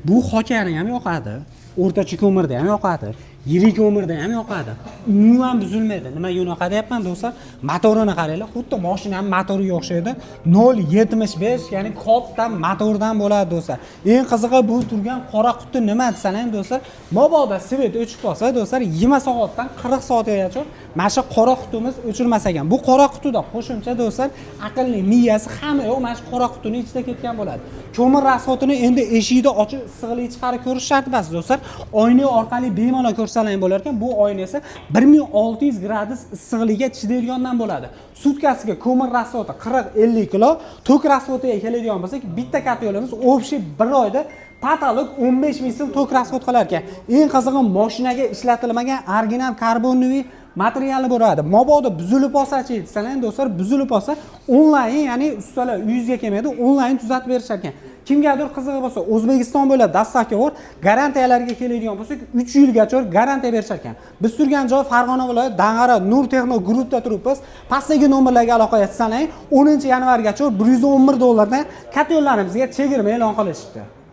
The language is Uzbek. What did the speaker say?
Bu xokani ham yoqadi, o'rtacha ko'mirda ham yoqadi, yirik ko'mirda ham yoqadi. Umuman buzilmaydi. Nimaga unaqa deyapman do'stlar? Motorini qaranglar, xuddi mashinaning motoriga o'xshaydi. 0.75, ya'ni katta motordan bo'ladi do'stlar. Eng qizig'i bu turgan qora quti nima desangiz do'stlar, mabodo svet o'chib qolsa do'stlar, 20 soatdan 40 soatgacha mana shu qora qutimiz o'chirmas ekan. Bu qora qutida qo'shimcha do'stlar, aqlli miyasi hamma yo'q mana shu qora qutining ichida ketgan bo'ladi. Ko'mir rasxotini endi eshikni ochib issiqlik chiqarib ko'rish shart emas do'stlar. Oyna orqali bemalol ko'rsalang bo'lar ekan. Bu oyna esa 1600 gradus issiqlikka chidaydigandan bo'ladi. Sutkasiga ko'mir rasxoti 40-50 kilo, tok rasxotiga keladigan bo'lsak, bitta katyolimiz общий 1 oyda patolog 15 ming so'm tok rasxot qilar ekan. Eng qizig'i mashinaga ishlatilmagan original karbonniy materiali bo'ladi. Mabodo buzilib qolsa-chi desangiz do'stlar, buzilib qolsa onlayn, ya'ni ustalar uyingizga kelmaydi, onlayn tuzatib berishar ekan. Kimgadir qizig'i bo'lsa, O'zbekiston bo'ylab dastavka bor, garantiyalarga keladigan bo'lsak, 3 yilgacha garantiya berishar ekan. Biz turgan joy Farg'ona viloyati Dang'ara Nur Texno Groupda turibmiz. Pastdagi nomerlarga aloqa etsangiz, 10 yanvargacha $111 dan katyonlarimizga chegirma e'lon qilishibdi.